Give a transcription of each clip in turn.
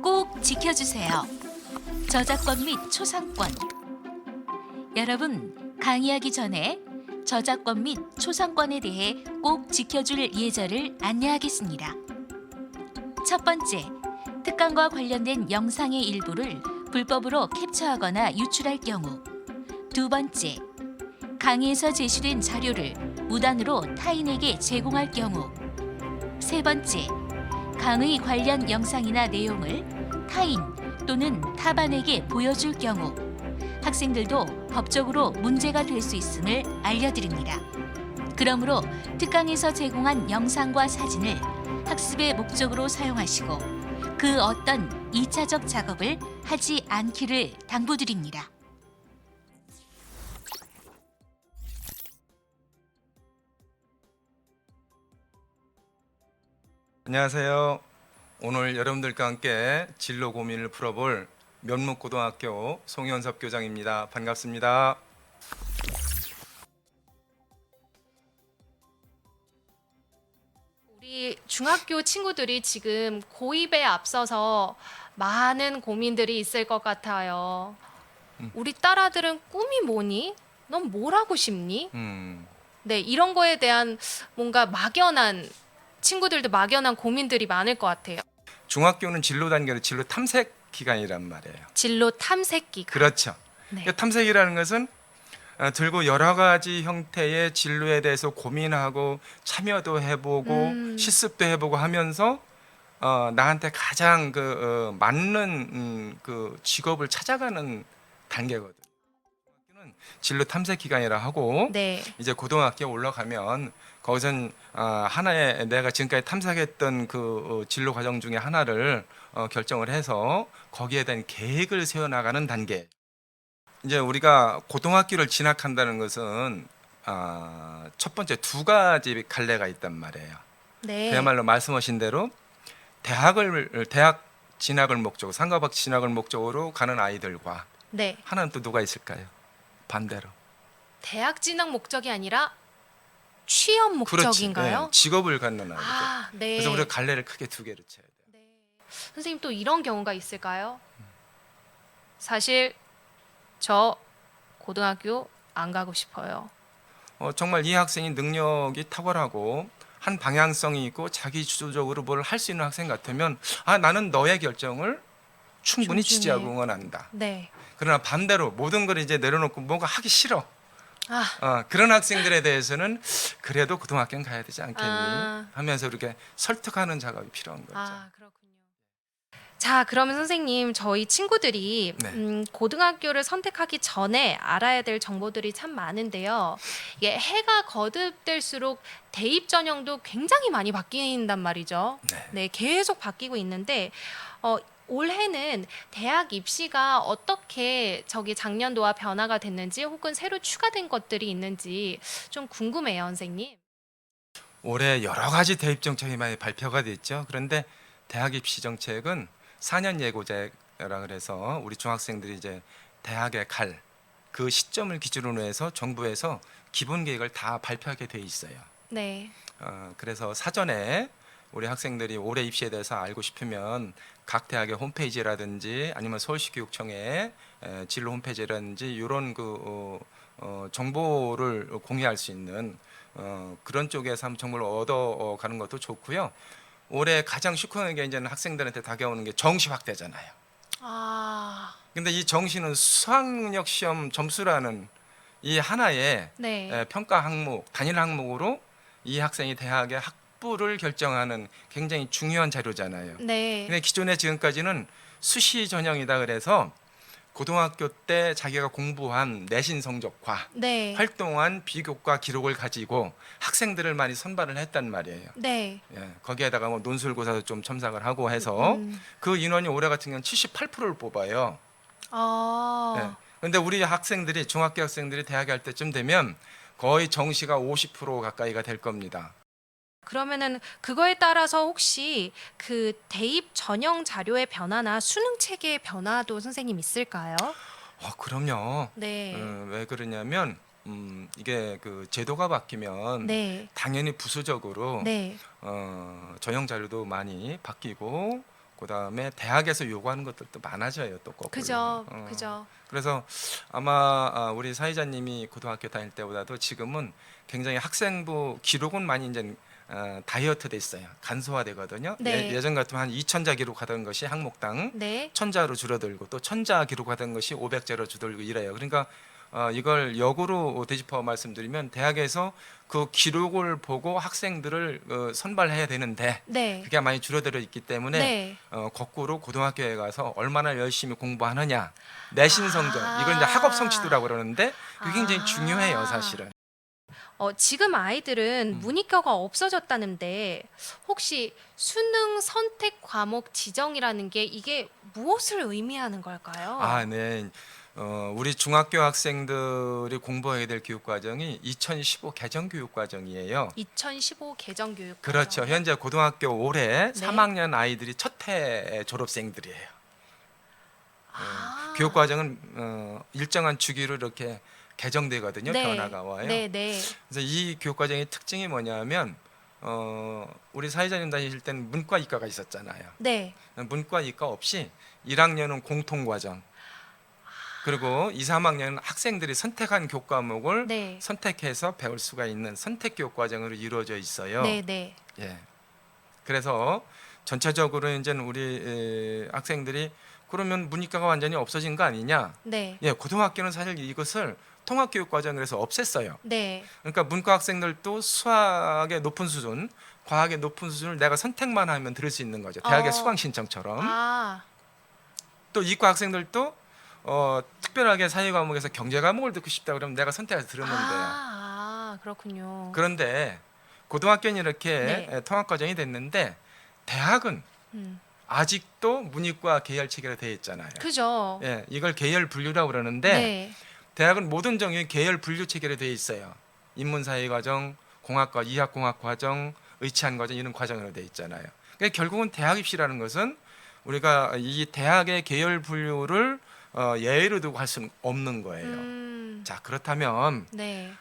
꼭 지켜주세요. 저작권 및 초상권. 여러분, 강의하기 전에 저작권 및 초상권에 대해 꼭 지켜줄 예절을 안내하겠습니다. 첫 번째, 특강과 관련된 영상의 일부를 불법으로 캡처하거나 유출할 경우. 두 번째, 강의에서 제시된 자료를 무단으로 타인에게 제공할 경우. 세 번째, 강의 관련 영상이나 내용을 타인 또는 타반에게 보여줄 경우 학생들도 법적으로 문제가 될 수 있음을 알려드립니다. 그러므로 특강에서 제공한 영상과 사진을 학습의 목적으로 사용하시고 그 어떤 2차적 작업을 하지 않기를 당부드립니다. 안녕하세요. 오늘 여러분들과 함께 진로 고민을 풀어볼 면목고등학교 송현섭 교장입니다. 반갑습니다. 우리 중학교 친구들이 지금 고입에 앞서서 많은 고민들이 있을 것 같아요. 우리 딸아들은 꿈이 뭐니? 넌 뭘 하고 싶니? 네, 이런 거에 대한 뭔가 막연한 친구들도 막연한 고민들이 많을 것 같아요. 중학교는 진로 단계로 진로 탐색 기간이란 말이에요. 진로 탐색 기간. 그렇죠. 네. 탐색이라는 것은 들고 여러 가지 형태의 진로에 대해서 고민하고 참여도 해보고 실습도 해보고 하면서 나한테 가장 맞는 그 직업을 찾아가는 단계거든. 중학교는 진로 탐색 기간이라 하고 네. 이제 고등학교에 올라가면 거기선 하나의 내가 지금까지 탐색했던 그 진로 과정 중에 하나를 결정을 해서 거기에 대한 계획을 세워나가는 단계. 이제 우리가 고등학교를 진학한다는 것은 첫 번째 두 가지 갈래가 있단 말이에요. 네. 그야말로 말씀하신 대로 대학 진학을 목적으로 상가박 진학을 목적으로 가는 아이들과 네. 하나는 또 누가 있을까요? 반대로. 대학 진학 목적이 아니라 취업 목적인가요? 그렇지. 네, 직업을 갖는 아이들. 아, 네. 그래서 우리가 갈래를 크게 두 개로 쳐야 돼요. 네. 선생님 또 이런 경우가 있을까요? 사실 저 고등학교 안 가고 싶어요. 정말 이 학생이 능력이 탁월하고 한 방향성이 있고 자기 주도적으로 뭘 할 수 있는 학생 같으면 나는 너의 결정을 충분히 존중해. 지지하고 응원한다. 네. 그러나 반대로 모든 걸 이제 내려놓고 뭔가 하기 싫어. 아, 그런 학생들에 대해서는 그래도 고등학교는 가야 되지 않겠니? 아. 하면서 이렇게 설득하는 작업이 필요한 거죠. 그렇군요. 자, 그러면 선생님, 저희 친구들이 네. 고등학교를 선택하기 전에 알아야 될 정보들이 참 많은데요. 이게 해가 거듭될수록 대입 전형도 굉장히 많이 바뀐단 말이죠. 네. 네, 계속 바뀌고 있는데 올해는 대학 입시가 어떻게 작년도와 변화가 됐는지 혹은 새로 추가된 것들이 있는지 좀 궁금해요, 선생님. 올해 여러 가지 대입 정책이 많이 발표가 됐죠. 그런데 대학 입시 정책은 4년 예고제라 그래서 우리 중학생들이 이제 대학에 갈 그 시점을 기준으로 해서 정부에서 기본 계획을 다 발표하게 돼 있어요. 네. 그래서 사전에 우리 학생들이 올해 입시에 대해서 알고 싶으면 각 대학의 홈페이지라든지 아니면 서울시 교육청의 진로 홈페이지라든지 이런 정보를 공유할 수 있는 그런 쪽에서 한번 정보를 얻어가는 것도 좋고요. 올해 가장 시큰하게 이제는 학생들한테 다가오는 게 정시 확대잖아요. 근데 이 정시는 수학능력 시험 점수라는 이 하나의 네. 평가 항목, 단일 항목으로 이 학생이 대학의 학부를 결정하는 굉장히 중요한 자료잖아요. 네. 근데 기존에 지금까지는 수시 전형이다 그래서 고등학교 때 자기가 공부한 내신 성적과 네. 활동한 비교과 기록을 가지고 학생들을 많이 선발을 했단 말이에요. 네. 거기에다가 뭐 논술고사도 좀 첨삭을 하고 해서 그 인원이 올해 같은 경우는 78%를 뽑아요. 그런데 우리 학생들이 중학교 학생들이 대학에 할 때쯤 되면 거의 정시가 50% 가까이가 될 겁니다. 그러면은 그거에 따라서 혹시 그 대입 전형 자료의 변화나 수능 체계의 변화도 선생님 있을까요? 그럼요. 네. 왜 그러냐면 이게 그 제도가 바뀌면 네. 당연히 부수적으로 네. 전형 자료도 많이 바뀌고 그다음에 대학에서 요구하는 것들도 많아져요. 또 거꾸로. 그죠, 그죠. 그래서 아마 우리 사회자님이 고등학교 다닐 때보다도 지금은 굉장히 학생부 기록은 많이 이제 다이어트 돼 있어요. 간소화되거든요. 네. 예전 같으면 한 2,000자 기록하던 것이 항목당 네, 1,000자로 줄어들고 또 1,000자 기록하던 것이 500자로 줄어들고 이래요. 그러니까 이걸 역으로 되짚어 말씀드리면 대학에서 그 기록을 보고 학생들을 선발해야 되는데 네, 그게 많이 줄어들어 있기 때문에 네. 거꾸로 고등학교에 가서 얼마나 열심히 공부하느냐 내신 성적 이걸 이제 아. 학업 성취도라고 그러는데 그게 굉장히 아. 중요해요 사실은. 지금 아이들은 음. 문이과가 없어졌다는데 혹시 수능 선택 과목 지정이라는 게 이게 무엇을 의미하는 걸까요? 아, 네. 우리 중학교 학생들이 공부하게 될 교육 과정이 2015 개정 교육 과정이에요. 2015 개정 교육. 그렇죠. 현재 고등학교 올해 네. 3학년 아이들이 첫 해 졸업생들이에요. 아. 교육 과정은 일정한 주기로 이렇게 개정되거든요. 네. 변화가 와요. 네, 네. 그래서 이 교육 과정의 특징이 뭐냐면 우리 사회자님 다니실 때는 문과 이과가 있었잖아요. 네. 문과 이과 없이 1학년은 공통 과정. 그리고 2, 3학년은 학생들이 선택한 교육 과목을 네. 선택해서 배울 수가 있는 선택 교육 과정으로 이루어져 있어요. 네, 네. 예. 그래서 전체적으로 이제 우리 학생들이 그러면 문이과가 완전히 없어진 거 아니냐? 네. 예, 고등학교는 사실 이것을 통합교육 과정에서 없앴어요. 네. 그러니까 문과 학생들도 수학의 높은 수준, 과학의 높은 수준을 내가 선택만 하면 들을 수 있는 거죠. 대학의 수강 신청처럼. 아. 또 이과 학생들도 특별하게 사회 과목에서 경제 과목을 듣고 싶다 그러면 내가 선택해서 들으면 돼요. 아, 그렇군요. 그런데 고등학교는 이렇게 네. 통합 과정이 됐는데 대학은 음. 아직도 문이과 계열 체계로 되어 있잖아요. 그죠. 예, 이걸 계열 분류라고 그러는데 네. 대학은 모든 종류의 계열 분류 체계로 되어 있어요. 인문사회 과정, 공학과, 이학공학 과정, 의치한 과정 이런 과정으로 되어 있잖아요. 그러니까 결국은 대학 입시라는 것은 우리가 이 대학의 계열 분류를 예외로 두고 할 수는 없는 거예요. 자, 그렇다면 네.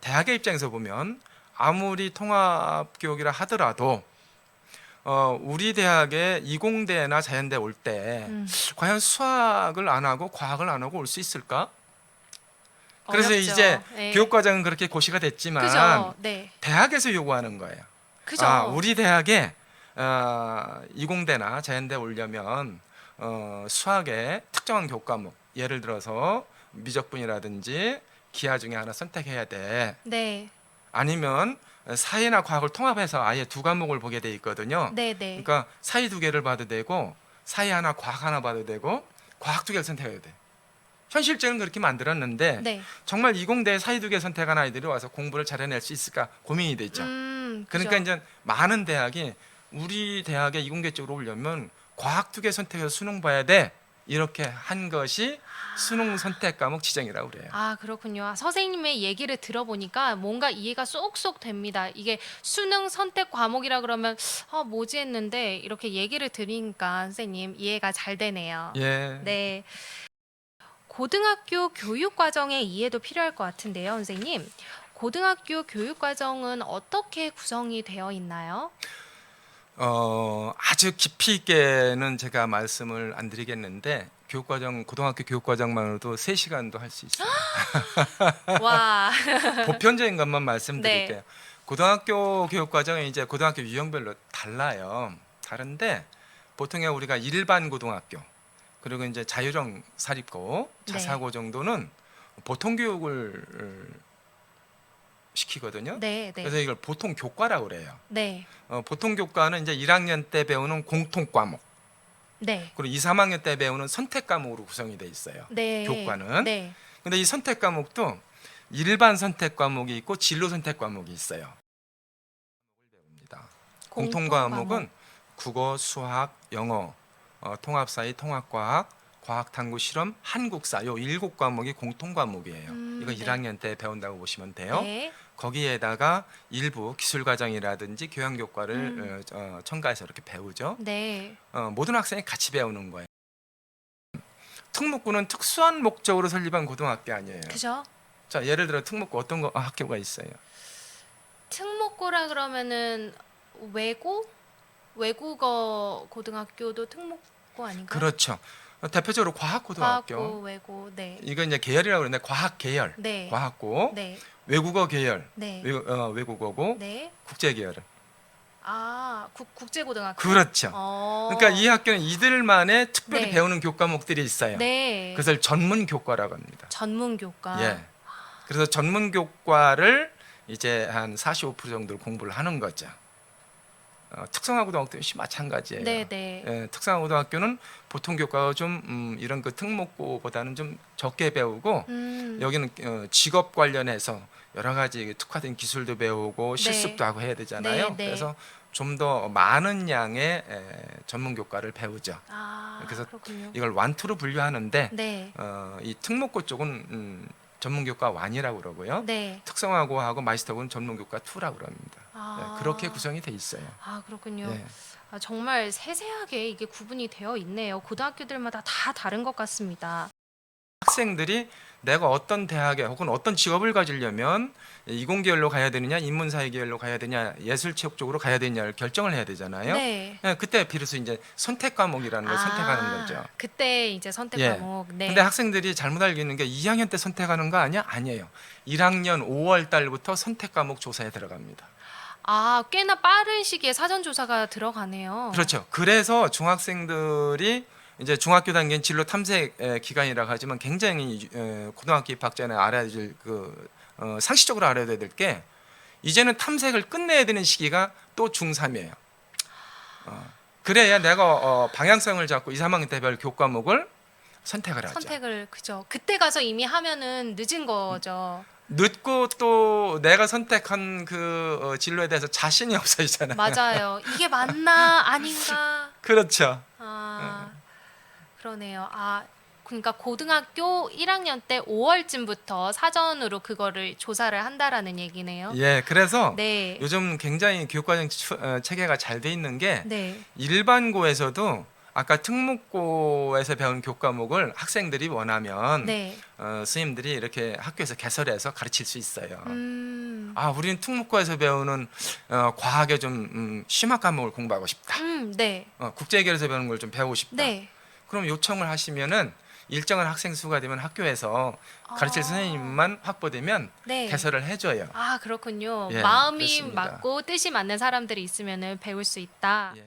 대학의 입장에서 보면 아무리 통합 교육이라 하더라도 우리 대학의 이공대나 자연대 올 때 과연 수학을 안 하고 과학을 안 하고 올 수 있을까? 그래서 어렵죠. 이제 네. 교육 과정은 그렇게 고시가 됐지만 그죠. 네. 대학에서 요구하는 거예요. 그죠. 우리 대학에 이공대나 자연대 오려면 수학의 특정한 교육 과목, 예를 들어서 미적분이라든지 기하 중에 하나 선택해야 돼. 네. 아니면 사회나 과학을 통합해서 아예 두 과목을 보게 돼 있거든요. 네, 네. 그러니까 사회 두 개를 봐도 되고 사회 하나, 과학 하나 봐도 되고 과학 두 개를 선택해야 돼. 현실적으로 그렇게 만들었는데 네. 정말 이공대 사회 두 개 선택한 아이들이 와서 공부를 잘해낼 수 있을까 고민이 되죠. 그러니까 그죠. 이제 많은 대학이 우리 대학에 이공계 쪽으로 오려면 과학 두 개 선택해서 수능 봐야 돼. 이렇게 한 것이 수능 선택 과목 지정이라고 그래요. 아, 그렇군요. 선생님의 얘기를 들어보니까 뭔가 이해가 쏙쏙 됩니다. 이게 수능 선택 과목이라 그러면 뭐지 했는데 이렇게 얘기를 들으니까 선생님 이해가 잘 되네요. 예. 네. 고등학교 교육 과정의 이해도 필요할 것 같은데요, 선생님. 고등학교 교육 과정은 어떻게 구성이 되어 있나요? 아주 깊이 있게는 제가 말씀을 안 드리겠는데 교육과정 고등학교 교육과정만으로도 3시간도 할 수 있어요. 와. 보편적인 것만 말씀드릴게요. 네. 고등학교 교육과정은 이제 고등학교 유형별로 달라요. 다른데 보통에 우리가 일반 고등학교 그리고 이제 자율형 사립고 네. 자사고 정도는 보통 교육을 시키거든요. 네, 네. 그래서 이걸 보통 교과라고 그래요. 네. 보통 교과는 이제 1학년 때 배우는 공통 과목, 네. 그리고 2, 3학년 때 배우는 선택 과목으로 구성이 돼 있어요. 네. 교과는. 네. 근데 이 선택 과목도 일반 선택 과목이 있고 진로 선택 과목이 있어요. 공통 과목은 국어, 수학, 영어, 통합사회, 통합과학, 과학탐구 실험, 한국사 요 7과목이 공통 과목이에요. 이거 네. 1학년 때 배운다고 보시면 돼요. 네. 거기에다가 일부 기술 과정이라든지 교양 교과를 첨가해서 이렇게 배우죠. 네. 모든 학생이 같이 배우는 거예요. 특목고는 특수한 목적으로 설립한 고등학교 아니에요. 그죠? 자, 예를 들어 특목고 어떤 학교가 있어요? 특목고라 그러면은 외고? 외국어 고등학교도 특목고 아닌가요? 그렇죠. 대표적으로 과학고등학교. 과학고, 외고, 네, 이거 이제 계열이라고 그러는데 과학 계열, 네, 과학고, 네, 외국어 계열, 네, 외국어고, 네. 국제 계열은. 아, 국제고등학교. 그렇죠. 어. 그러니까 이 학교는 이들만의 특별히 네. 배우는 교과목들이 있어요. 네. 그것을 전문 교과라고 합니다. 전문 교과. 예. 그래서 전문 교과를 이제 한 45% 정도를 공부를 하는 거죠. 특성화고등학교도 역시 마찬가지예요. 네, 네. 예, 특성화고등학교는 보통 교과가 좀 이런 그 특목고보다는 좀 적게 배우고 여기는 직업 관련해서 여러 가지 특화된 기술도 배우고 실습도 하고 해야 되잖아요. 네, 네. 그래서 좀 더 많은 양의 전문 교과를 배우죠. 아, 그래서 그렇군요. 이걸 완투로 분류하는데 네. 이 특목고 쪽은 전문 교과 1이라고 그러고요. 네. 특성화고하고 마스터고는 전문 교과 2라고 그럽니다. 아. 예, 그렇게 구성이 돼 있어요. 아, 그렇군요. 예. 아, 정말 세세하게 이게 구분이 되어 있네요. 고등학교들마다 다 다른 것 같습니다. 학생들이 내가 어떤 대학에 혹은 어떤 직업을 가지려면 이공계열로 가야 되느냐, 인문사회계열로 가야 되냐, 예술체육 쪽으로 가야 되냐를 결정을 해야 되잖아요. 네. 예, 그때 비로소 이제 선택 과목이라는 걸 선택하는 거죠. 그때 이제 선택 예. 과목. 네. 근데 학생들이 잘못 알고 있는 게 2학년 때 선택하는 거 아니야? 아니에요. 1학년 5월 달부터 선택 과목 조사에 들어갑니다. 아, 꽤나 빠른 시기에 사전 조사가 들어가네요. 그렇죠. 그래서 중학생들이 이제 중학교 단계는 진로 탐색 기간이라고 하지만 굉장히 고등학교 입학 전에 알아야 될 상식적으로 알아야 될 게 이제는 탐색을 끝내야 되는 시기가 또 중3이에요. 그래야 내가 방향성을 잡고 2, 3학년 때별 교과목을 선택을 하죠. 선택을 그죠. 그때 가서 이미 하면은 늦은 거죠. 늦고 또 내가 선택한 그 진로에 대해서 자신이 없어지잖아요. 맞아요. 이게 맞나 아닌가. 그렇죠. 아, 그러네요. 아, 그러니까 고등학교 1학년 때 5월쯤부터 사전으로 그거를 조사를 한다라는 얘기네요. 예, 그래서 네. 요즘 굉장히 교육과정 체계가 잘 돼 있는 게 네. 일반고에서도 아까 특목고에서 배운 교과목을 학생들이 원하면 네. 스님들이 이렇게 학교에서 개설해서 가르칠 수 있어요. 아, 우리는 특목고에서 배우는 과학의 좀 심화 과목을 공부하고 싶다. 네. 국제계열에서 배우는 걸 좀 배우고 싶다. 네. 그럼 요청을 하시면은 일정한 학생 수가 되면 학교에서 가르칠 선생님만 확보되면 네. 개설을 해줘요. 아, 그렇군요. 예, 마음이 그렇습니다. 맞고 뜻이 맞는 사람들이 있으면은 배울 수 있다. 예.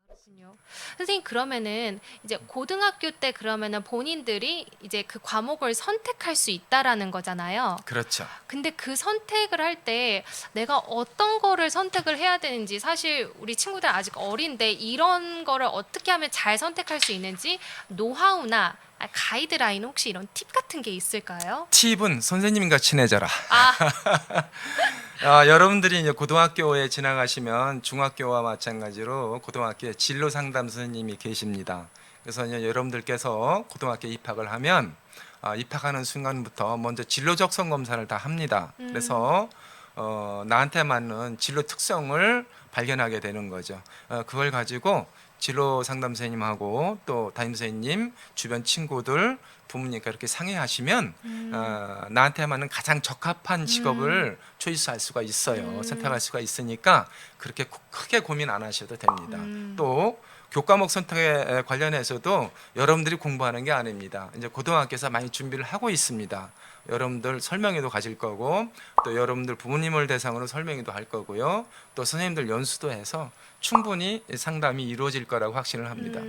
그렇군요. 선생님, 그러면은 이제 고등학교 때 그러면은 본인들이 이제 그 과목을 선택할 수 있다라는 거잖아요. 그렇죠. 근데 그 선택을 할 때 내가 어떤 거를 선택을 해야 되는지, 사실 우리 친구들 아직 어린데 이런 거를 어떻게 하면 잘 선택할 수 있는지 노하우나 가이드라인, 혹시 이런 팁 같은 게 있을까요? 팁은 선생님과 친해져라. 아, 여러분들이 이제 고등학교에 지나가시면 중학교와 마찬가지로 고등학교에 진로 상담 선생님이 계십니다. 그래서 이제 여러분들께서 고등학교에 입학을 하면 입학하는 순간부터 먼저 진로 적성 검사를 다 합니다. 그래서 나한테 맞는 진로 특성을 발견하게 되는 거죠. 그걸 가지고 진로 상담 선생님하고 또 담임 선생님, 주변 친구들, 부모님과 이렇게 상의하시면 나한테 맞는 가장 적합한 직업을 초이스할 수가 있어요. 선택할 수가 있으니까 그렇게 크게 고민 안 하셔도 됩니다. 또 교과목 선택에 관련해서도 여러분들이 공부하는 게 아닙니다. 이제 고등학교에서 많이 준비를 하고 있습니다. 여러분들 설명회도 가질 거고 또 여러분들 부모님을 대상으로 설명회도 할 거고요. 또 선생님들 연수도 해서 충분히 상담이 이루어질 거라고 확신을 합니다.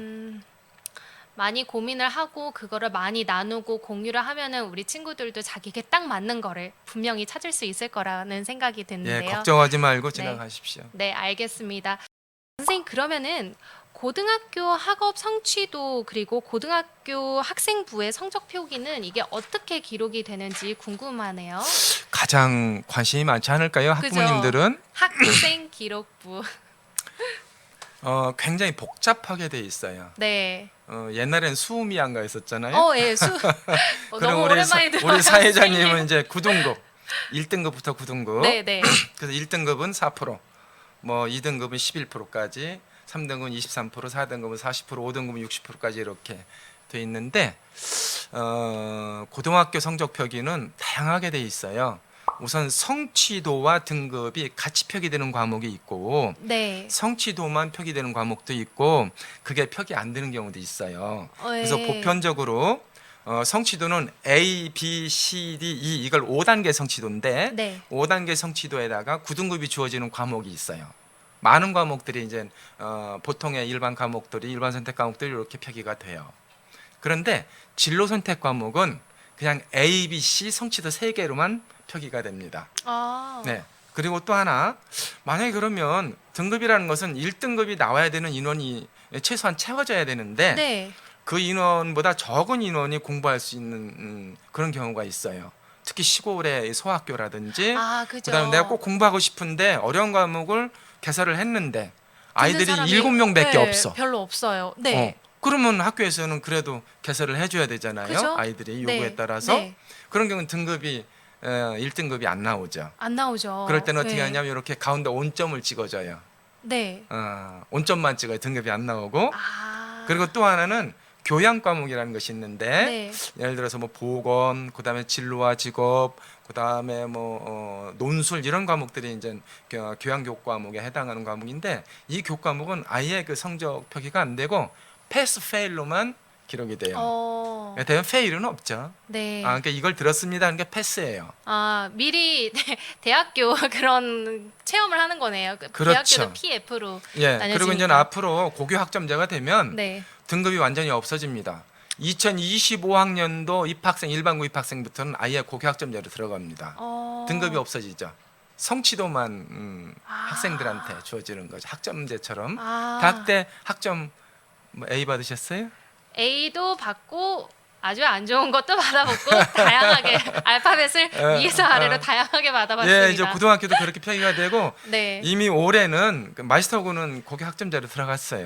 많이 고민을 하고 그거를 많이 나누고 공유를 하면은 우리 친구들도 자기에게 딱 맞는 거를 분명히 찾을 수 있을 거라는 생각이 예, 드는데요. 걱정하지 말고 지나가십시오. 네, 알겠습니다. 선생님, 그러면은 고등학교 학업 성취도 그리고 고등학교 학생부의 성적 표기는 이게 어떻게 기록이 되는지 궁금하네요. 가장 관심이 많지 않을까요? 그죠. 학부모님들은 학생 기록부. 굉장히 복잡하게 돼 있어요. 네. 옛날엔 수음이한가 있었잖아요. 예, 그럼 너무 오랜만에 들어요. 우리 사회자님은 이제 9등급, 1등급부터 9등급. 네, 네. 그래서 1등급은 4%, 뭐 2등급은 11%까지, 3등급은 23%, 4등급은 40%, 5등급은 60%까지 이렇게 돼 있는데 고등학교 성적 표기는 다양하게 돼 있어요. 우선 성취도와 등급이 같이 표기되는 과목이 있고 네. 성취도만 표기되는 과목도 있고 그게 표기 안 되는 경우도 있어요. 그래서 네. 보편적으로 성취도는 A, B, C, D, E 이걸 5단계 성취도인데 네. 5단계 성취도에다가 9등급이 주어지는 과목이 있어요. 많은 과목들이 이제 보통의 일반 과목들이 일반 선택 과목들이 이렇게 표기가 돼요. 그런데 진로 선택 과목은 그냥 A, B, C 성취도 3개로만 표기가 됩니다. 아. 네. 그리고 또 하나 만약에 그러면 등급이라는 것은 1등급이 나와야 되는 인원이 최소한 채워져야 되는데 네. 그 인원보다 적은 인원이 공부할 수 있는 그런 경우가 있어요. 특히 시골의 소학교라든지 아, 그죠. 그다음에 내가 꼭 공부하고 싶은데 어려운 과목을 개설을 했는데 아이들이 듣는 사람이 7명밖에 네, 없어. 별로 없어요. 네. 그러면 학교에서는 그래도 개설을 해줘야 되잖아요. 그죠? 아이들이 요구에 네. 따라서. 네. 그런 경우는 등급이 1등급이 안 나오죠. 안 나오죠. 그럴 때는 어떻게 네. 하냐면 이렇게 가운데 온점을 찍어줘요. 네. 온점만 찍어야 등급이 안 나오고. 아. 그리고 또 하나는 교양 과목이라는 것이 있는데 네. 예를 들어서 뭐 보건, 그다음에 진로와 직업, 그다음에 뭐 논술 이런 과목들이 이제 교양 교육 과목에 해당하는 과목인데 이 교육 과목은 아예 그 성적 표기가 안 되고 패스 페일로만 기록이 돼요. 대면 페일은 없죠. 네. 그러니까 이걸 들었습니다 하는 게 패스예요. 미리 대학교 그런 체험을 하는 거네요. 그렇죠. 대학교도 PF로 예. 나뉘어지니까. 그리고 이제 앞으로 고교 학점제가 되면 네. 등급이 완전히 없어집니다. 2025학년도 입학생 일반고 입학생부터는 아예 고교 학점제로 들어갑니다. 등급이 없어지죠. 성취도만 학생들한테 주어지는 거죠. 학점제처럼. 대학때 학점 뭐 A 받으셨어요? A도 받고 아주 안 좋은 것도 받아먹고 다양하게 알파벳을 위에서 아래로 다양하게 받아봤습니다. 예, 이제 고등학교도 그렇게 표기가 되고 네. 이미 올해는 그 마스터고는 고교 학점제로 들어갔어요.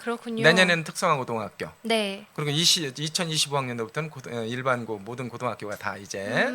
그렇군요. 내년에는 특성화 고등학교. 네. 그리고 2025학년도부터는 일반고 모든 고등학교가 다 이제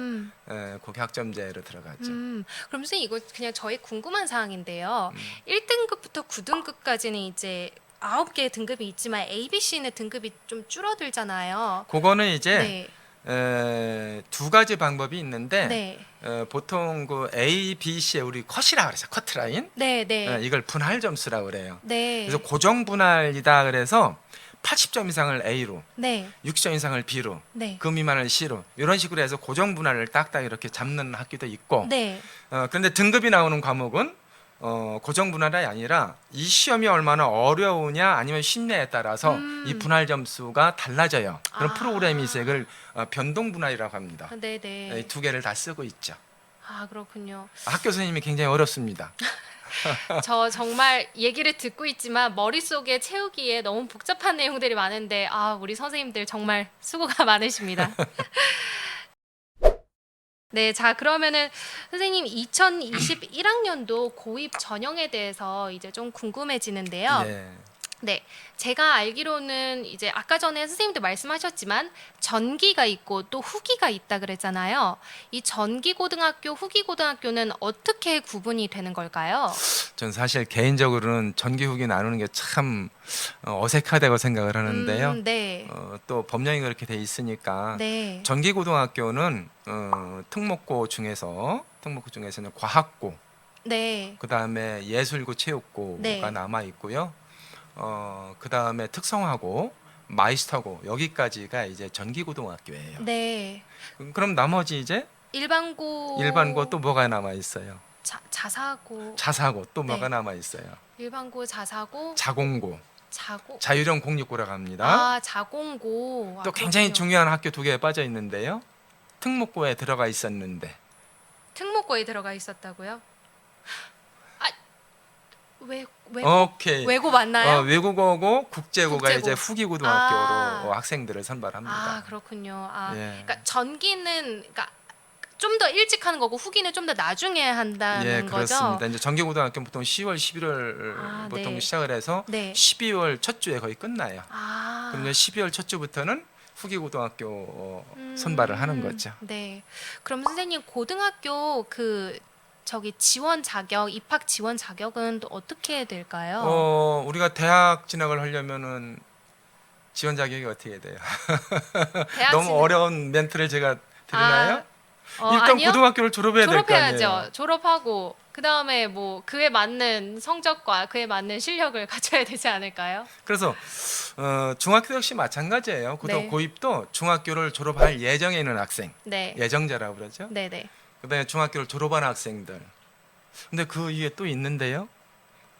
고교 학점제로 들어가죠. 그럼 선생님 이거 그냥 저희 궁금한 사항인데요. 1등급부터 9등급까지는 이제 9개의 등급이 있지만 A, B, C는 등급이 좀 줄어들잖아요. 그거는 이제 네. 두 가지 방법이 있는데 네. 보통 그 A, B, C에 우리 컷이라 그래서 커트라인 네, 네. 이걸 분할 점수라고 그래요. 네. 그래서 고정 분할이다 그래서 80점 이상을 A로, 네. 60점 이상을 B로, 네. 그 미만을 C로 이런 식으로 해서 고정 분할을 딱딱 이렇게 잡는 학교도 있고 네. 그런데 등급이 나오는 과목은 고정 분할이 아니라 이 시험이 얼마나 어려우냐 아니면 쉽냐에 따라서 이 분할 점수가 달라져요. 그런 프로그램이 있어요. 이걸 변동 분할이라고 합니다. 네, 네. 이 두 개를 다 쓰고 있죠. 그렇군요. 학교 선생님이 굉장히 어렵습니다. 저 정말 얘기를 듣고 있지만 머릿속에 채우기에 너무 복잡한 내용들이 많은데 우리 선생님들 정말 수고가 많으십니다. 네, 자 그러면은 선생님 2021학년도 고입 전형에 대해서 이제 좀 궁금해지는데요. 네. 네, 제가 알기로는 이제 아까 전에 선생님도 말씀하셨지만 전기가 있고 또 후기가 있다 그랬잖아요. 이 전기 고등학교, 후기 고등학교는 어떻게 구분이 되는 걸까요? 전 사실 개인적으로는 전기 후기 나누는 게 참 어색하다고 생각을 하는데요. 네. 또 법령이 그렇게 돼 있으니까 네. 전기 고등학교는 특목고 중에서는 과학고, 네. 그 다음에 예술고, 체육고가 네. 남아 있고요. 그 다음에 특성화고, 마이스터고 여기까지가 이제 전기 고등학교예요. 네. 그럼 나머지 이제 일반고 또 뭐가 남아 있어요? 자사고 자사고 또 네. 뭐가 남아 있어요? 일반고 자사고 자공고, 자고 자유형 공립고라고 합니다. 자공고 또 굉장히 그렇군요. 중요한 학교 두 개에 빠져 있는데요. 특목고에 들어가 있었는데 특목고에 들어가 있었다고요? 왜 오케이. 외고 맞나요? 외국어고 국제고가 국제고. 이제 후기 고등학교로 학생들을 선발합니다. 그렇군요. 예. 그러니까 전기는 좀 더 일찍 하는 거고 후기는 좀 더 나중에 한다는 예, 거죠. 그렇습니다. 이제 전기 고등학교 보통 10월, 11월 보통 네. 시작을 해서 네. 12월 첫 주에 거의 끝나요. 그럼 이제 12월 첫 주부터는 후기 고등학교 선발을 하는 거죠. 네. 그럼 선생님 고등학교 지원 자격, 입학 지원 자격은 또 어떻게 될까요? 우리가 대학 진학을 하려면은 지원 자격이 어떻게 돼요? 대학 너무 진학- 어려운 멘트를 제가 드리나요? 일단 아니요? 고등학교를 졸업해야 될 거 아니에요. 졸업해야죠. 졸업하고 그 다음에 뭐 그에 맞는 성적과 그에 맞는 실력을 갖춰야 되지 않을까요? 그래서 중학교 역시 마찬가지예요. 네. 고입도 중학교를 졸업할 예정에 있는 학생, 네, 예정자라고 그러죠. 네, 네. 그다음에 중학교를 졸업한 학생들. 근데 그 이후에 또 있는데요.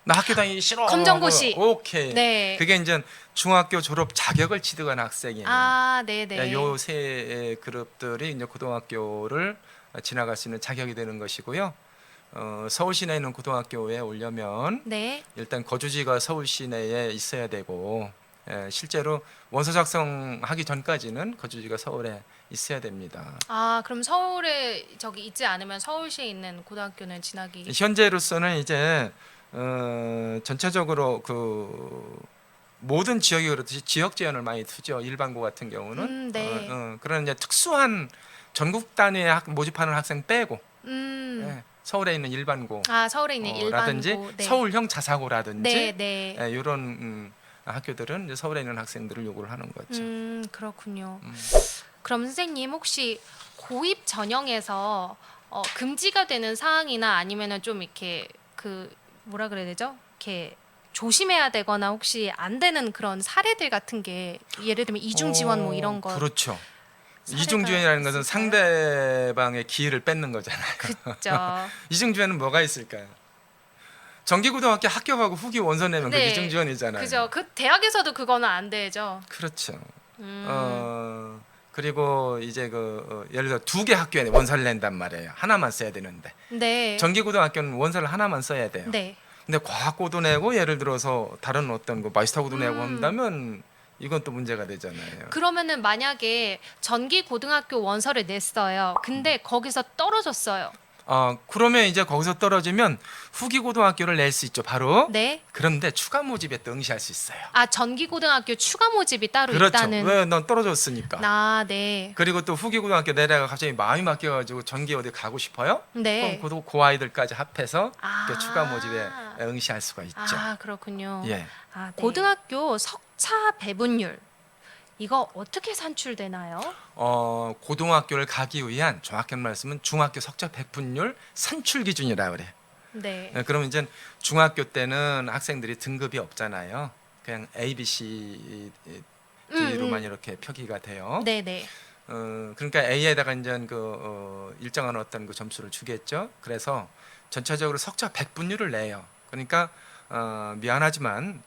나 학교 다니기 싫어. 검정고시. 오케이. 네. 그게 이제 중학교 졸업 자격을 취득한 학생이에요. 아, 네, 네. 요 세 그룹들이 이제 고등학교를 지나갈 수 있는 자격이 되는 것이고요. 서울 시내에 있는 고등학교에 오려면 네. 일단 거주지가 서울 시내에 있어야 되고 실제로 원서 작성하기 전까지는 거주지가 서울에 있어야 됩니다. 아, 그럼 서울에 저기 있지 않으면 서울시에 있는 고등학교는 지나기. 현재로서는 이제 전체적으로 그 모든 지역이 그렇듯이 지역 제한을 많이 두죠. 일반고 같은 경우는. 네. 그런 이제 특수한 전국 단위에 모집하는 학생 빼고 서울에 있는 일반고 아, 서울에 있는 일반고. 라든지 네. 서울형 자사고라든지 네, 네. 이런 학교들은 이제 서울에 있는 학생들을 요구를 하는 거죠. 그렇군요. 그럼 선생님 혹시 고입 전형에서 금지가 되는 사항이나 아니면은 좀 이렇게 그 뭐라 그래야 되죠? 이렇게 조심해야 되거나 혹시 안 되는 그런 사례들 같은 게 예를 들면 이중 지원 뭐 이런 거. 그렇죠. 사례가 이중 지원이라는 것은 있을까요? 상대방의 기회를 뺏는 거잖아요. 그죠. 이중 지원은 뭐가 있을까요? 정기고등학교 합격하고 후기 원서 내면 네. 그 이중 지원이잖아요. 그죠. 그 대학에서도 그거는 안 되죠. 그렇죠. 음. 그리고 이제 예를 들어 두 개 학교에 원서를 낸단 말이에요. 하나만 써야 되는데 네. 정기고등학교는 원서를 하나만 써야 돼요. 네. 근데 과학고도 내고 예를 들어서 다른 어떤 거 마이스터고도 내고 음. 한다면 이건 또 문제가 되잖아요. 그러면은 만약에 전기 고등학교 원서를 냈어요. 근데 거기서 떨어졌어요. 그러면 이제 거기서 떨어지면 후기 고등학교를 낼 수 있죠. 바로. 네. 그런데 추가 모집에 또 응시할 수 있어요. 아, 전기 고등학교 추가 모집이 따로 그렇죠. 있다는. 왜 넌 떨어졌으니까. 아, 네. 그리고 또 후기 고등학교 내다가 갑자기 마음이 바뀌어가지고 전기 어디 가고 싶어요? 네. 그럼 그 아이들까지 합해서 아. 이렇게 추가 모집에 응시할 수가 있죠. 아, 그렇군요. 예. 아, 네. 고등학교 석차 배분율 이거 어떻게 산출되나요? 고등학교를 가기 위한 정확한 말씀은 중학교 석차 백분율 산출 기준이라 그래. 네. 그러면 이제 중학교 때는 학생들이 등급이 없잖아요. 그냥 A, B, C, D로만 이렇게 표기가 돼요. 네, 네. 그러니까 A에다가 이제 일정한 어떤 그 점수를 주겠죠. 그래서 전체적으로 석차 백분율을 내요. 그러니까 미안하지만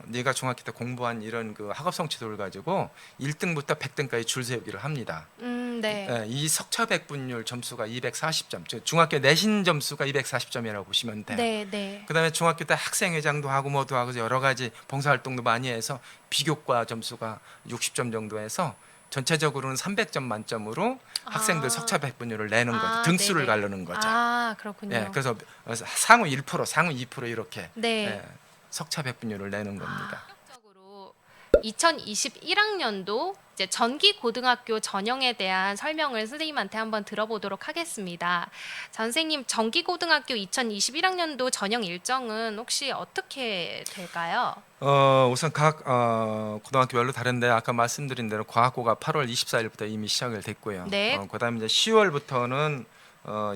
네가 중학교 때 공부한 이런 그 학업성 지도를 가지고 1등부터 100등까지 줄 세우기를 합니다. 네. 이 석차 백분율 점수가 240점, 즉 중학교 내신 점수가 240점이라고 보시면 돼요. 네, 네. 그다음에 중학교 때 학생회장도 하고 뭐도 하고 여러 가지 봉사활동도 많이 해서 비교과 점수가 60점 정도 해서 전체적으로는 300점 만점으로 학생들 석차 백분율을 내는 거죠. 등수를 네네. 가르는 거죠. 아, 그렇군요. 예, 그래서 상위 1%, 상위 2% 이렇게 네. 예, 석차 백분율을 내는 겁니다. 본격적으로 2021학년도 이제 전기 고등학교 전형에 대한 설명을 선생님한테 한번 들어보도록 하겠습니다. 선생님, 전기 고등학교 2021학년도 전형 일정은 혹시 어떻게 될까요? 우선 각 고등학교별로 다른데 아까 말씀드린 대로 과학고가 8월 24일부터 이미 시작을 됐고요. 네. 그다음에 이제 10월부터는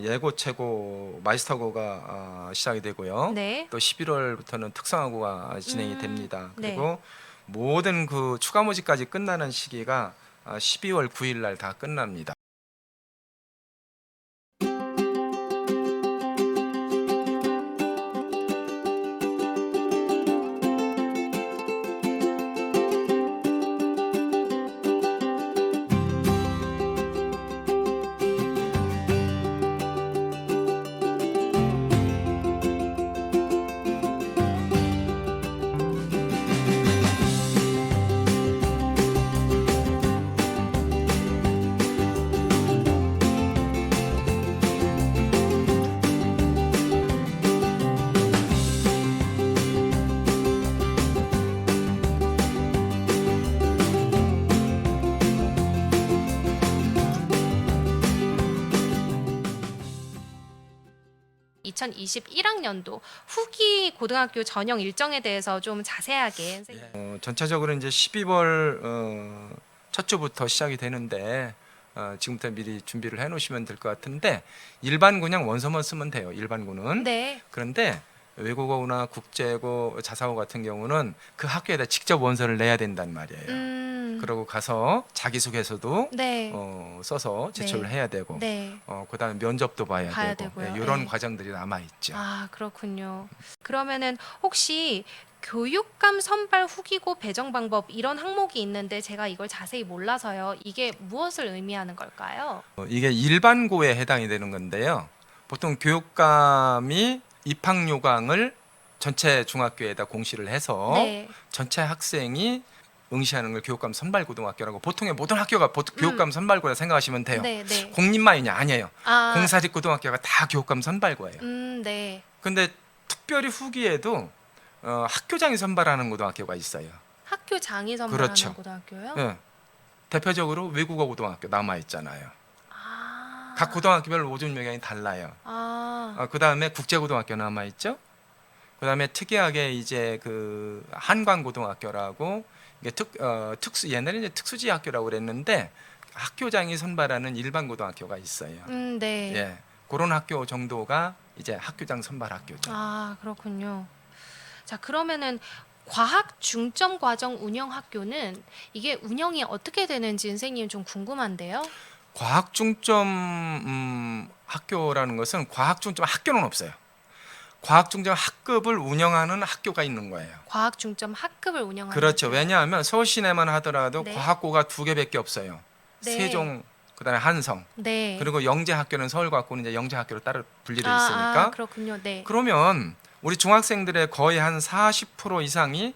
예고, 최고, 마이스터고가 시작이 되고요. 네. 또 11월부터는 특성화고가 진행이 됩니다. 네. 그리고 모든 그 추가 모집까지 끝나는 시기가 12월 9일 날 다 끝납니다. (2021학년도) 후기 고등학교 전형 일정에 대해서 좀 자세하게 선생님. 전체적으로 이제 12월 첫 주부터 시작이 되는데 지금부터 미리 준비를 해놓으시면 될 것 같은데 일반고 그냥 원서만 쓰면 돼요. 일반고는. 네. 그런데 외국어나 국제고 자사고 같은 경우는 그 학교에다 직접 원서를 내야 된단 말이에요. 그러고 가서 자기소개서도 네. 써서 제출을 네. 해야 되고 네. 그다음에 면접도 봐야 되고 되고요. 이런 네. 과정들이 남아 있죠. 아, 그렇군요. 그러면은 혹시 교육감 선발 후기고 배정 방법 이런 항목이 있는데 제가 이걸 자세히 몰라서요. 이게 무엇을 의미하는 걸까요? 이게 일반고에 해당이 되는 건데요. 보통 교육감이 입학 요강을 전체 중학교에다 공시를 해서 네. 전체 학생이 응시하는 걸 교육감 선발고등학교라고 보통의 모든 학교가 교육감 선발고라 생각하시면 돼요. 네, 네. 공립만이냐 아니에요. 아, 공사립고등학교가 다 교육감 선발고예요. 네. 근데 특별히 후기에도 학교장이 선발하는 고등학교가 있어요. 학교 장이 선발하는 그렇죠. 고등학교요? 예. 대표적으로 외국어 고등학교 남아 있잖아요. 아. 각 고등학교별로 오준 요강이 달라요. 그다음에 국제고등학교 남아 있죠. 그다음에 특이하게 이제 그 한광고등학교라고 이게 특수 옛날에 이제 특수지 학교라고 그랬는데 학교장이 선발하는 일반 고등학교가 있어요. 네. 예, 그런 학교 정도가 이제 학교장 선발 학교죠. 아, 그렇군요. 자, 그러면은 과학 중점 과정 운영 학교는 이게 운영이 어떻게 되는지 선생님 좀 궁금한데요. 과학 중점 학교라는 것은 과학 중점 학교는 없어요. 과학 중점 학급을 운영하는 학교가 있는 거예요. 과학 중점 학급을 운영하는 그렇죠. 학교요? 왜냐하면 서울 시내만 하더라도 네. 과학고가 2개밖에 없어요. 네. 세종, 그다음에 한성, 네. 그리고 영재학교는 서울과학고는 이제 영재학교로 따로 분리되어 있으니까. 그렇군요. 네. 그러면 우리 중학생들의 거의 한 40% 이상이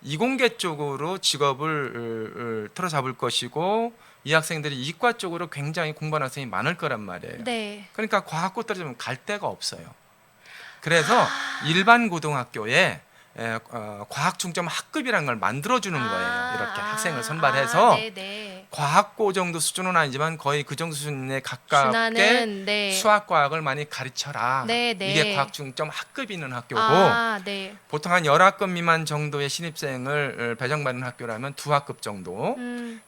이공계 쪽으로 직업을 틀어잡을 것이고 이 학생들이 이과 쪽으로 굉장히 공부하는 학생이 많을 거란 말이에요. 네. 그러니까 과학고 떨어지면 갈 데가 없어요. 그래서 일반 고등학교에 과학 중점 학급이라는 걸 만들어주는 거예요. 이렇게 학생을 선발해서 네네. 과학고 정도 수준은 아니지만 거의 그 정도 수준에 가깝게 준하는 네. 수학 과학을 많이 가르쳐라. 네, 네. 이게 과학 중점 학급이 있는 학교고 네. 보통 한 10학급 미만 정도의 신입생을 배정받는 학교라면 2학급 정도,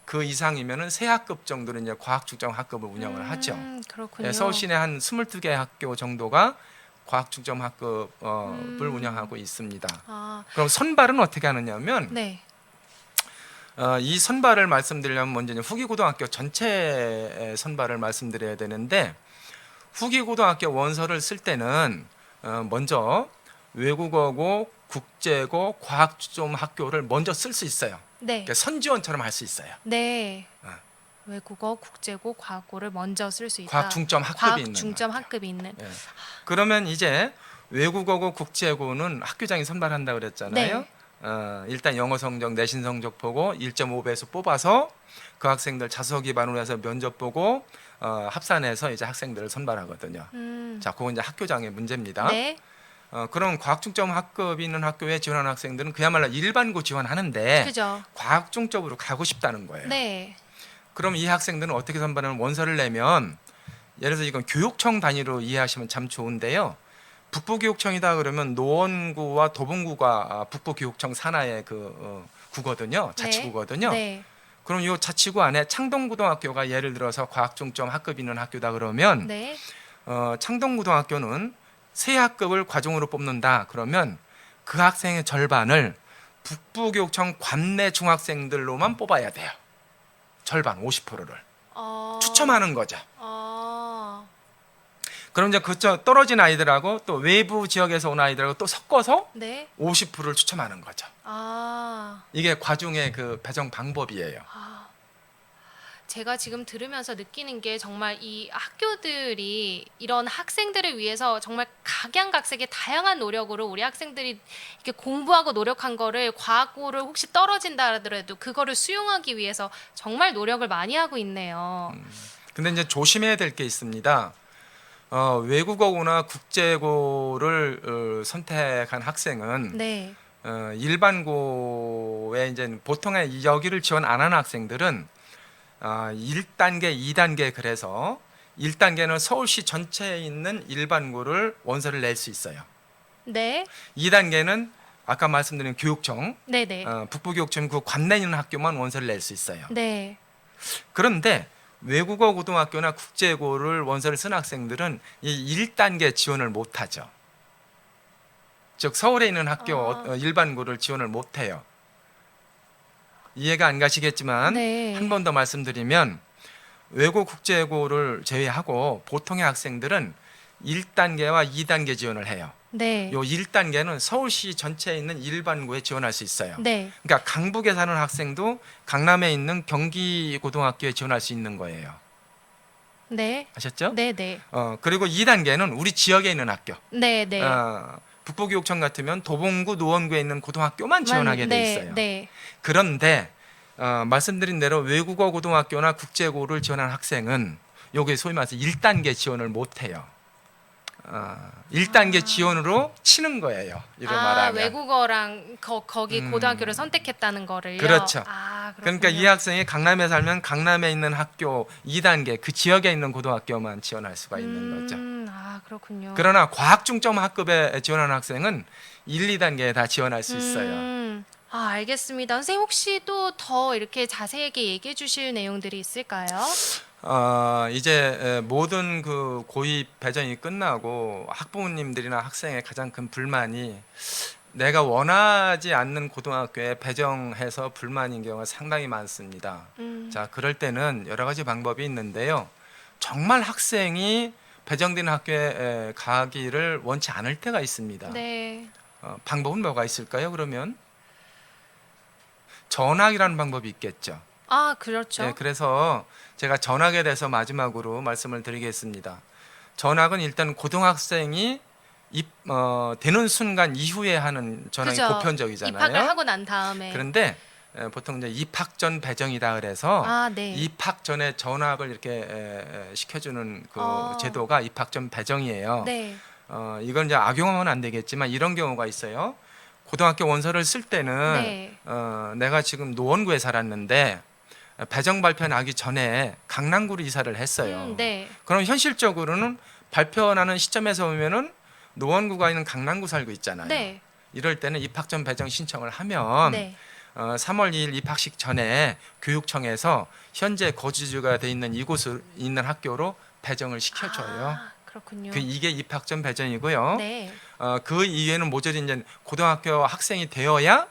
그 이상이면은 3학급 정도는 이제 과학 중점 학급을 운영을 하죠. 그렇군요. 네, 서울 시내 한 22개 학교 정도가 과학 중점 학급을 운영하고 있습니다. 그럼 선발은 어떻게 하느냐면 네. 이 선발을 말씀드리려면 먼저 이제 후기고등학교 전체 선발을 말씀드려야 되는데 후기고등학교 원서를 쓸 때는 먼저 외국어고 국제고 과학 중점 학교를 먼저 쓸 수 있어요. 네. 그러니까 선지원처럼 할 수 있어요. 네. 어. 외국어, 국제고, 과학고를 먼저 쓸 수 있다. 과학 중점 학급이 과학 있는 중점 학교. 학급이 있는. 예. 그러면 이제 외국어고 국제고는 학교장이 선발한다 그랬잖아요. 네. 일단 영어 성적, 내신 성적 보고 1.5배에서 뽑아서 그 학생들 자소 기반으로 해서 면접 보고 합산해서 이제 학생들을 선발하거든요. 자, 그건 이제 학교장의 문제입니다. 네. 그럼 과학 중점 학급이 있는 학교에 지원하는 학생들은 그야말로 일반고 지원하는데 그죠. 과학 중점으로 가고 싶다는 거예요. 네. 그럼 이 학생들은 어떻게 선발하는 원서를 내면 예를 들어서 이건 교육청 단위로 이해하시면 참 좋은데요. 북부교육청이다 그러면 노원구와 도봉구가 북부교육청 산하의 구거든요. 자치구거든요. 네. 그럼 이 자치구 안에 창동고등학교가 예를 들어서 과학중점 학급이 있는 학교다 그러면 네. 창동고등학교는 세 학급을 과중으로 뽑는다 그러면 그 학생의 절반을 북부교육청 관내 중학생들로만 뽑아야 돼요. 절반 50%를 추첨하는 거죠. 그럼 이제 그쪽 떨어진 아이들하고 또 외부 지역에서 온 아이들하고 또 섞어서 네. 50%를 추첨하는 거죠. 이게 과중의 그 배정 방법이에요. 제가 지금 들으면서 느끼는 게 정말 이 학교들이 이런 학생들을 위해서 정말 각양각색의 다양한 노력으로 우리 학생들이 이렇게 공부하고 노력한 거를 과학고를 혹시 떨어진다 하더라도 그거를 수용하기 위해서 정말 노력을 많이 하고 있네요. 근데 이제 조심해야 될 게 있습니다. 외국어고나 국제고를 선택한 학생은 네. 일반고에 이제 보통의 여기를 지원 안 하는 학생들은 1단계, 2단계 그래서 1단계는 서울시 전체에 있는 일반고를 원서를 낼 수 있어요. 네. 2단계는 아까 말씀드린 교육청, 네네. 북부교육청 그 관내 있는 학교만 원서를 낼 수 있어요. 네. 그런데 외국어 고등학교나 국제고를 원서를 쓴 학생들은 이 1단계 지원을 못하죠. 즉 서울에 있는 학교 일반고를 지원을 못해요. 이해가 안 가시겠지만 네. 한 번 더 말씀드리면 외국 국제고를 제외하고 보통의 학생들은 1단계와 2단계 지원을 해요. 네. 요 1단계는 서울시 전체에 있는 일반고에 지원할 수 있어요. 네. 그러니까 강북에 사는 학생도 강남에 있는 경기고등학교에 지원할 수 있는 거예요. 네. 아셨죠? 네, 네. 그리고 2단계는 우리 지역에 있는 학교. 네, 네. 북부교육청 같으면 도봉구, 노원구에 있는 고등학교만 지원하게 돼 있어요. 네. 그런데 말씀드린 대로 외국어 고등학교나 국제고를 지원한 학생은 여기 소위 말해서 1단계 지원을 못 해요. 1단계 지원으로 치는 거예요. 이런 말하면. 외국어랑 거기 고등학교를 선택했다는 거를요. 그렇죠. 그렇군요. 그러니까 이 학생이 강남에 살면 강남에 있는 학교 2단계 그 지역에 있는 고등학교만 지원할 수가 있는 거죠. 그렇군요. 그러나 과학 중점 학급에 지원하는 학생은 1, 2단계에 다 지원할 수 있어요. 알겠습니다. 선생님 혹시 또 더 이렇게 자세하게 얘기해 주실 내용들이 있을까요? 이제 모든 그 고입 배정이 끝나고 학부모님들이나 학생의 가장 큰 불만이 내가 원하지 않는 고등학교에 배정해서 불만인 경우가 상당히 많습니다. 자, 그럴 때는 여러 가지 방법이 있는데요. 정말 학생이 배정된 학교에 가기를 원치 않을 때가 있습니다. 네. 방법은 뭐가 있을까요? 그러면 전학이라는 방법이 있겠죠. 그렇죠. 네, 그래서 제가 전학에 대해서 마지막으로 말씀을 드리겠습니다. 전학은 일단 고등학생이 되는 순간 이후에 하는 전학이 그죠. 보편적이잖아요. 입학을 하고 난 다음에. 그런데 보통 이제 입학 전 배정이다 그래서 네. 입학 전에 전학을 이렇게 시켜주는 그 제도가 입학 전 배정이에요. 네. 이건 이제 악용하면 안 되겠지만 이런 경우가 있어요. 고등학교 원서를 쓸 때는 네. 내가 지금 노원구에 살았는데 배정 발표 나기 전에 강남구로 이사를 했어요. 네. 그럼 현실적으로는 발표 나는 시점에서 보면은 노원구가 있는 강남구 살고 있잖아요. 네. 이럴 때는 입학 전 배정 신청을 하면 네. 3월 2일 입학식 전에 교육청에서 현재 거주지가 돼 있는 이곳에 있는 학교로 배정을 시켜줘요. 그렇군요. 이게 입학 전 배정이고요. 네. 그 이외에는 모조리 이제 고등학교 학생이 되어야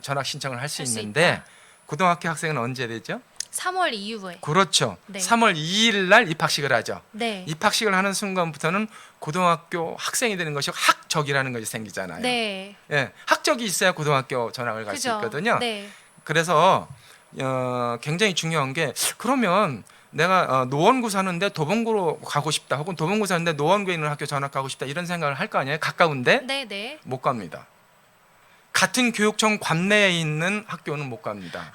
전학 신청을 할 수 할 수 있는데 있다. 고등학교 학생은 언제 되죠? 3월 이후에. 그렇죠. 네. 3월 2일 날 입학식을 하죠. 네. 입학식을 하는 순간부터는 고등학교 학생이 되는 것이 학적이라는 것이 생기잖아요. 네. 예, 학적이 있어야 고등학교 전학을 갈 수 그죠. 있거든요. 네. 그래서 굉장히 중요한 게 그러면 내가 노원구 사는데 도봉구로 가고 싶다 혹은 도봉구 사는데 노원구에 있는 학교 전학 가고 싶다 이런 생각을 할 거 아니에요? 가까운데 네, 네. 못 갑니다. 같은 교육청 관내에 있는 학교는 못 갑니다.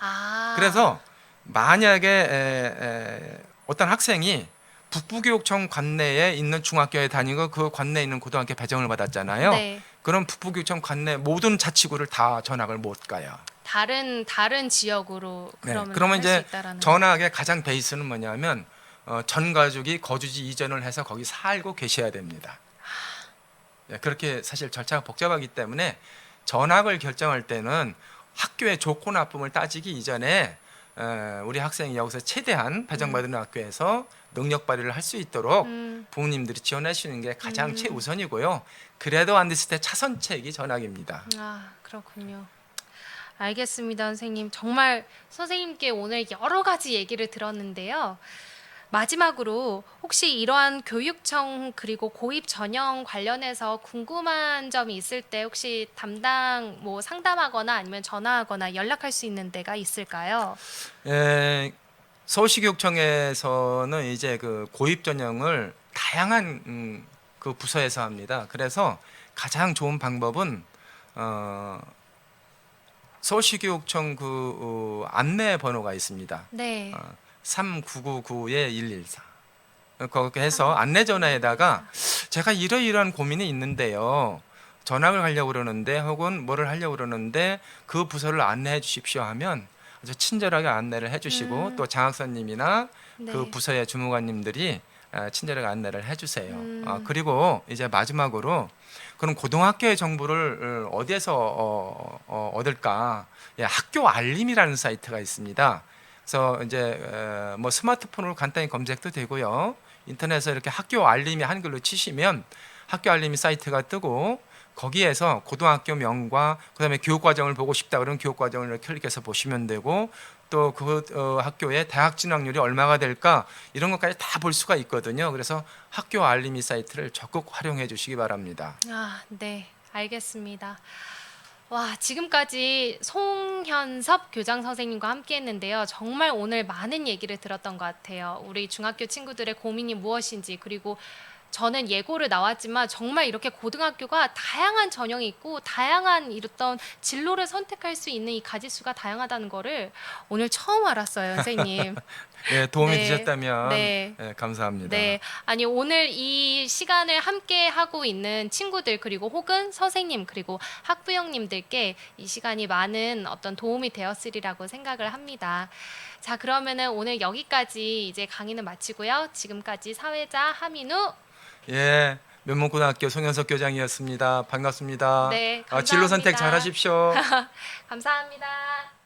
그래서 만약에 어떤 학생이 북부교육청 관내에 있는 중학교에 다니고 그 관내에 있는 고등학교 배정을 받았잖아요. 네. 그럼 북부교육청 관내 모든 자치구를 다 전학을 못 가요. 다른 지역으로 그러면 그러면 할 수 이제 있다라는. 전학의 가장 베이스는 뭐냐면 전 가족이 거주지 이전을 해서 거기 살고 계셔야 됩니다. 그렇게 사실 절차가 복잡하기 때문에 전학을 결정할 때는 학교의 좋고 나쁨을 따지기 이전에 우리 학생이 여기서 최대한 배정받은 학교에서 능력 발휘를 할 수 있도록 부모님들이 지원해 주시는 게 가장 최우선이고요. 그래도 안 됐을 때 차선책이 전학입니다. 그렇군요. 알겠습니다, 선생님. 정말 선생님께 오늘 여러 가지 얘기를 들었는데요. 마지막으로 혹시 이러한 교육청 그리고 고입 전형 관련해서 궁금한 점이 있을 때 혹시 담당 상담하거나 아니면 전화하거나 연락할 수 있는 데가 있을까요? 서울시교육청에서는 이제 그 고입 전형을 다양한 그 부서에서 합니다. 그래서 가장 좋은 방법은 서울시교육청 그 안내 번호가 있습니다. 네. 3999-114. 거기 해서 안내 전화에다가 제가 이러이러한 고민이 있는데요. 전학을 가려고 그러는데 혹은 뭐를 하려고 그러는데 그 부서를 안내해 주십시오 하면 아주 친절하게 안내를 해 주시고 또 장학사님이나 네. 그 부서의 주무관님들이 친절하게 안내를 해 주세요. 그리고 이제 마지막으로 그럼 고등학교의 정보를 어디에서 얻을까? 학교 알림이라는 사이트가 있습니다. 그래서 이제 뭐 스마트폰으로 간단히 검색도 되고요. 인터넷에 이렇게 학교 알림이 한글로 치시면 학교 알림이 사이트가 뜨고 거기에서 고등학교 명과 그다음에 교육 과정을 보고 싶다 그러면 교육 과정을 이렇게 클릭해서 보시면 되고 또 그 학교의 대학 진학률이 얼마가 될까 이런 것까지 다 볼 수가 있거든요. 그래서 학교 알림이 사이트를 적극 활용해 주시기 바랍니다. 아, 네, 알겠습니다. 와, 지금까지 송현섭 교장 선생님과 함께 했는데요. 정말 오늘 많은 얘기를 들었던 것 같아요. 우리 중학교 친구들의 고민이 무엇인지, 그리고 저는 예고를 나왔지만 정말 이렇게 고등학교가 다양한 전형이 있고 다양한 이런 진로를 선택할 수 있는 이 가지수가 다양하다는 거를 오늘 처음 알았어요, 선생님. 네, 도움이 네, 되셨다면 네. 감사합니다. 네, 아니 오늘 이 시간을 함께 하고 있는 친구들 그리고 혹은 선생님 그리고 학부형님들께 이 시간이 많은 어떤 도움이 되었으리라고 생각을 합니다. 자, 그러면은 오늘 여기까지 이제 강의는 마치고요. 지금까지 사회자 하민우. 예, 면목고등학교 송현석 교장이었습니다. 반갑습니다. 네, 진로 선택 감사합니다. 잘 하십시오. 감사합니다.